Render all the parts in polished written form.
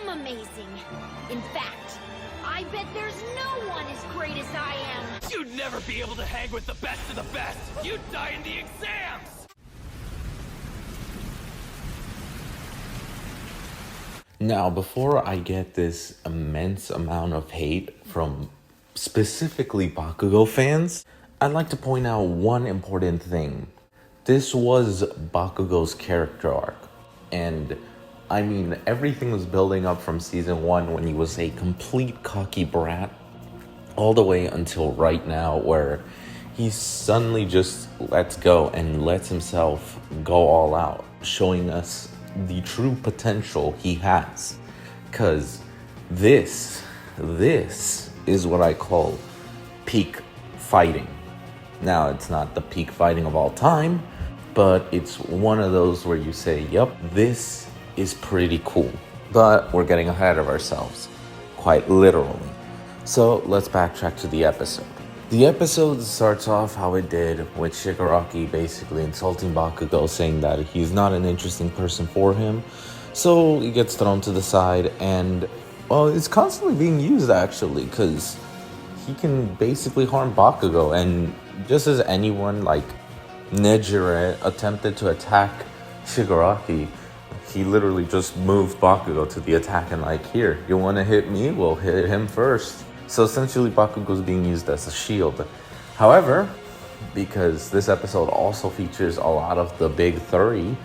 am amazing. In fact, I bet there's no one as great as I am. You'd never be able to hang with the best of the best. You'd die in the exams. Now, before I get this immense amount of hate from specifically Bakugo fans, I'd like to point out one important thing. This was Bakugo's character arc. And I mean, everything was building up from season 1 when he was a complete cocky brat, all the way until right now where he suddenly just lets go and lets himself go all out, showing us the true potential he has. Because this is what I call peak fighting. Now, it's not the peak fighting of all time, but it's one of those where you say, yep, this is pretty cool. But we're getting ahead of ourselves, quite literally. So let's backtrack to the episode. The episode starts off how it did, with Shigaraki basically insulting Bakugo, saying that he's not an interesting person for him. So he gets thrown to the side, and, well, it's constantly being used actually, because he can basically harm Bakugo. And just as anyone like Nejire attempted to attack Shigaraki, he literally just moved Bakugo to the attack and like, here, you want to hit me? We'll hit him first. So essentially, Bakugo's being used as a shield. However, because this episode also features a lot of the big three,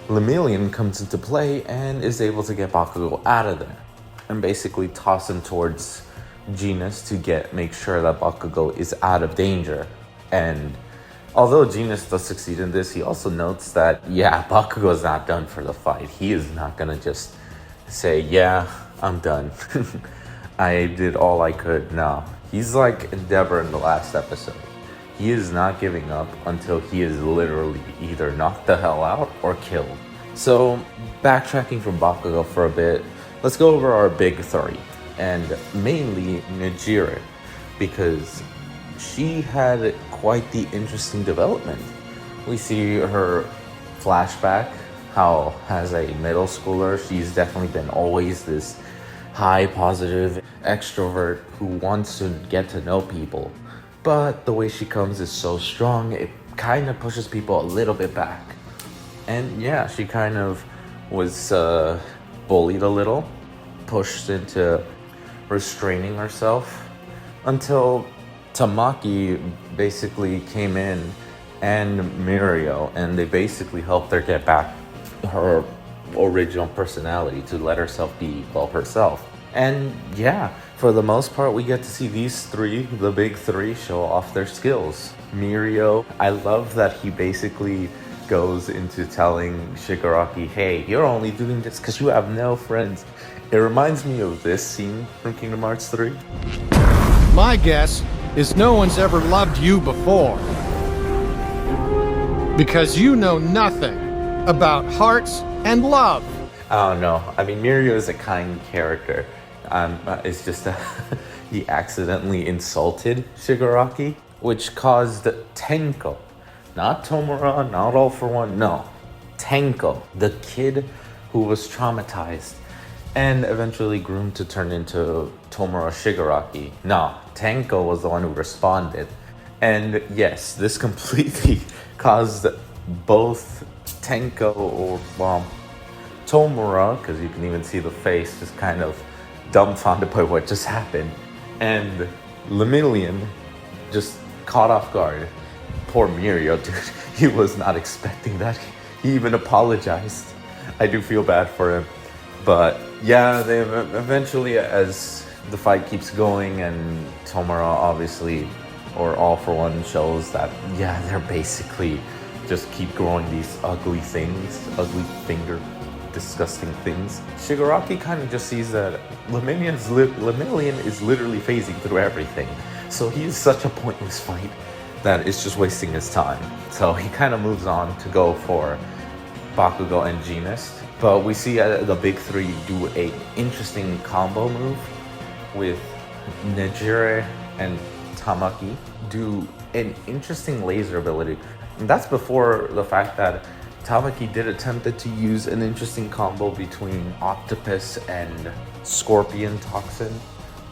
Lemillion comes into play and is able to get Bakugo out of there and basically toss him towards Genus to make sure that Bakugo is out of danger. And although Genus does succeed in this, he also notes that, yeah, Bakugo's not done for the fight. He is not gonna just say, yeah, I'm done. I did all I could. No, he's like Endeavor in the last episode. He is not giving up until he is literally either knocked the hell out or killed. So, backtracking from Bakugo for a bit, let's go over our big three, and mainly Nejire, because she had quite the interesting development. We see her flashback, how as a middle schooler, she's definitely been always this high positive extrovert who wants to get to know people. But the way she comes is so strong, it kind of pushes people a little bit back. And yeah, she kind of was bullied a little, pushed into restraining herself, until Tamaki basically came in, and Mirio, and they basically helped her get back her original personality to let herself be, well, herself. And yeah, for the most part, we get to see these three, the big three, show off their skills. Mirio, I love that he basically goes into telling Shigaraki, hey, you're only doing this because you have no friends. It reminds me of this scene from Kingdom Hearts 3. My guess is no one's ever loved you before. Because you know nothing about hearts and love. I don't know. I mean, Mirio is a kind character. It's just he accidentally insulted Shigaraki, which caused Tenko, not Tomura, not All for One, no, Tenko, the kid who was traumatized and eventually groomed to turn into Tomura Shigaraki. No, Tenko was the one who responded. And yes, this completely caused both Tenko or Tomura, because you can even see the face just kind of dumbfounded by what just happened, and Lemillion just caught off guard. Poor Mirio, dude. He was not expecting that. He even apologized. I do feel bad for him. But yeah, they eventually, as the fight keeps going, and Tomura obviously, or All for One, shows that, yeah, they're basically just keep growing these ugly things, ugly finger disgusting things. Shigaraki kind of just sees that Lemillion is literally phasing through everything. So he is such a pointless fight that it's just wasting his time. So he kind of moves on to go for Bakugo and Genus. But we see the big three do an interesting combo move with Nejire and Tamaki do an interesting laser ability. And that's before the fact that Tamaki did attempted to use an interesting combo between Octopus and Scorpion Toxin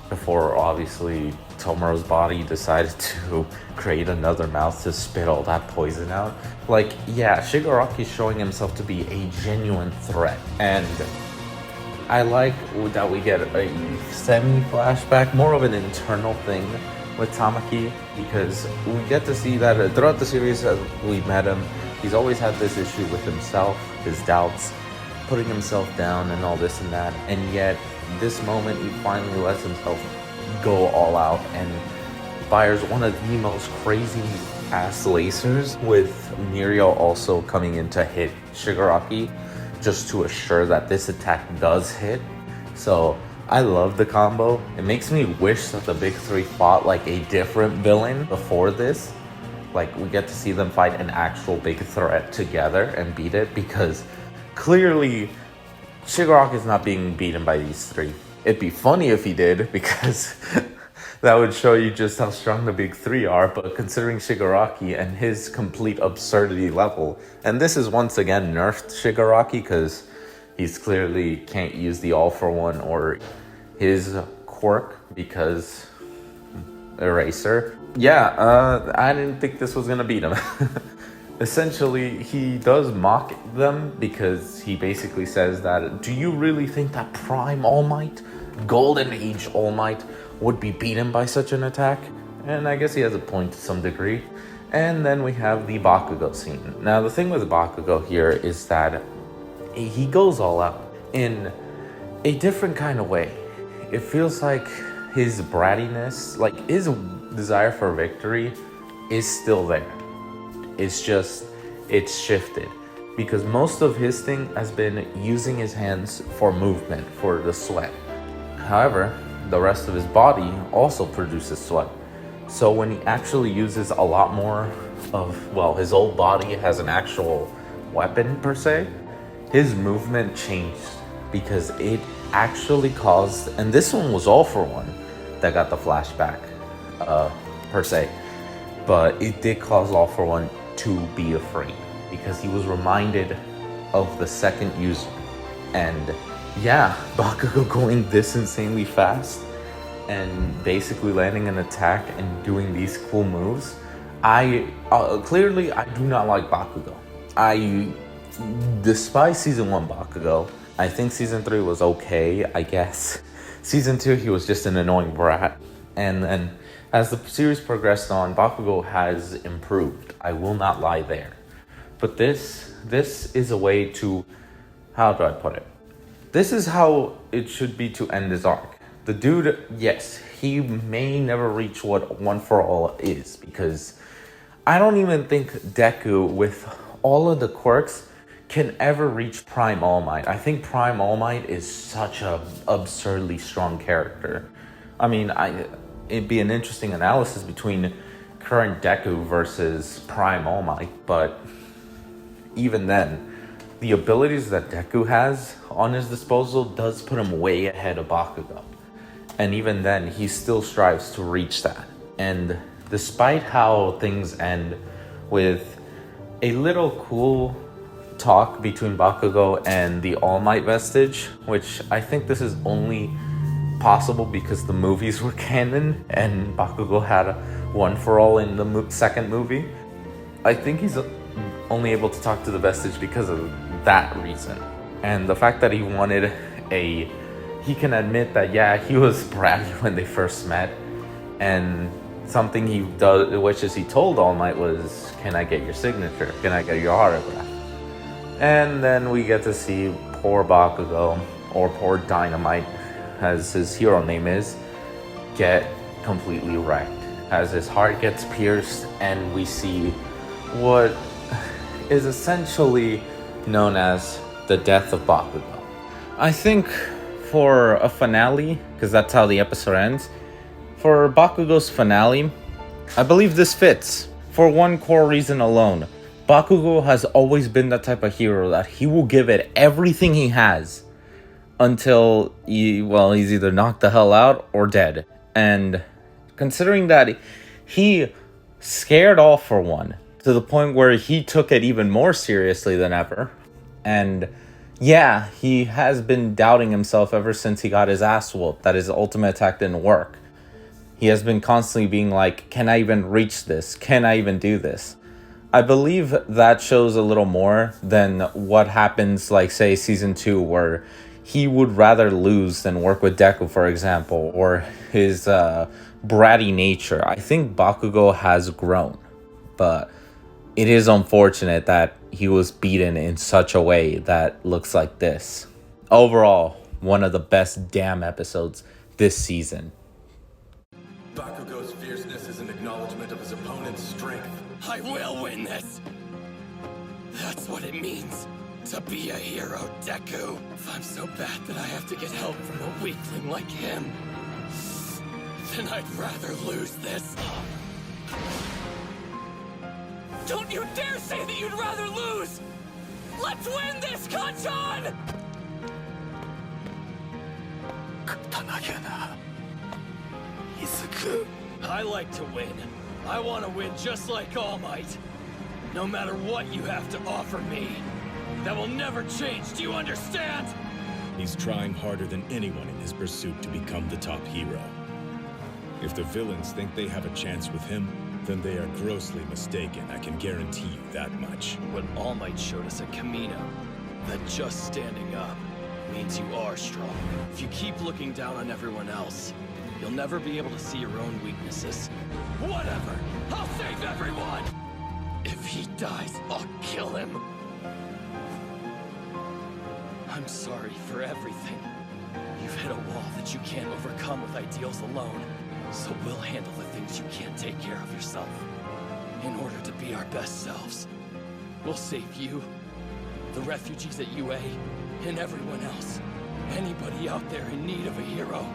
before obviously Tomoro's body decided to create another mouth to spit all that poison out. Like, yeah, Shigaraki's showing himself to be a genuine threat, and I like that we get a semi-flashback, more of an internal thing with Tamaki, because we get to see that throughout the series as we met him, he's always had this issue with himself, his doubts, putting himself down and all this and that, and yet this moment he finally lets himself go all out and fires one of the most crazy ass lasers, with Muriel also coming in to hit Shigaraki just to assure that this attack does hit. So I love the combo. It makes me wish that the big three fought like a different villain before this. Like, we get to see them fight an actual big threat together and beat it, because clearly Shigaraki is not being beaten by these three. It'd be funny if he did, because that would show you just how strong the big three are, but considering Shigaraki and his complete absurdity level, and this is once again nerfed Shigaraki because he's clearly can't use the all for one or his quirk because eraser. Yeah, I didn't think this was gonna beat him. Essentially, he does mock them because he basically says that, do you really think that Prime All Might, Golden Age All Might, would be beaten by such an attack? And I guess he has a point to some degree. And then we have the Bakugo scene. Now, the thing with Bakugo here is that he goes all out in a different kind of way. It feels like his brattiness, like his desire for victory, is still there. It's just, it's shifted. Because most of his thing has been using his hands for movement, for the sweat. However, the rest of his body also produces sweat. So when he actually uses a lot more of, well, his whole body as an actual weapon per se, his movement changed, because it actually caused, and this one was all for one that got the flashback per se, but it did cause all for one to be afraid, because he was reminded of the second user. And yeah, Bakugo going this insanely fast and basically landing an attack and doing these cool moves. Clearly I do not like Bakugo. I despise season 1 Bakugo. I think season 3 was okay, I guess. Season 2, he was just an annoying brat. And then as the series progressed on, Bakugo has improved. I will not lie there. But this is a way to, how do I put it? This is how it should be to end his arc. The dude, yes, he may never reach what One For All is, because I don't even think Deku, with all of the quirks, can ever reach Prime All Might. I think Prime All Might is such a absurdly strong character. I mean, it'd be an interesting analysis between current Deku versus Prime All Might, but even then, the abilities that Deku has on his disposal does put him way ahead of Bakugo. And even then, he still strives to reach that. And despite how things end with a little cool talk between Bakugo and the All Might vestige, which I think this is only possible because the movies were canon and Bakugo had a One For All in the second movie. I think he's only able to talk to the vestige because of that reason. And the fact that he wanted he can admit that, yeah, he was bratty when they first met, and something he does, which is he told All Might, was, can I get your signature? Can I get your autograph? And then we get to see poor Bakugo, or poor Dynamite, as his hero name is, get completely wrecked. As his heart gets pierced, and we see what is essentially known as the death of Bakugo. I think for a finale, because that's how the episode ends, for Bakugo's finale, I believe this fits. For one core reason alone. Bakugo has always been the type of hero that he will give it everything he has until he's either knocked the hell out or dead. And considering that he scared All For One to the point where he took it even more seriously than ever. And yeah, he has been doubting himself ever since he got his ass whooped, that his ultimate attack didn't work. He has been constantly being like, can I even reach this? Can I even do this? I believe that shows a little more than what happens, like, say, season 2, where he would rather lose than work with Deku, for example, or his bratty nature. I think Bakugo has grown, but it is unfortunate that he was beaten in such a way that looks like this. Overall, one of the best damn episodes this season. Bakugo's fierceness is an acknowledgement of his opponent's strength. I will win this! That's what it means to be a hero, Deku. If I'm so bad that I have to get help from a weakling like him, then I'd rather lose this. Don't you dare say that you'd rather lose! Let's win this, Kanchan! I like to win. I want to win just like All Might. No matter what you have to offer me. That will never change, do you understand? He's trying harder than anyone in his pursuit to become the top hero. If the villains think they have a chance with him, then they are grossly mistaken, I can guarantee you that much. What All Might showed us at Kamino, that just standing up means you are strong. If you keep looking down on everyone else, you'll never be able to see your own weaknesses. Whatever! I'll save everyone! If he dies, I'll kill him! I'm sorry for everything. You've hit a wall that you can't overcome with ideals alone. So we'll handle the things you can't take care of yourself. In order to be our best selves. We'll save you, the refugees at UA, and everyone else. Anybody out there in need of a hero.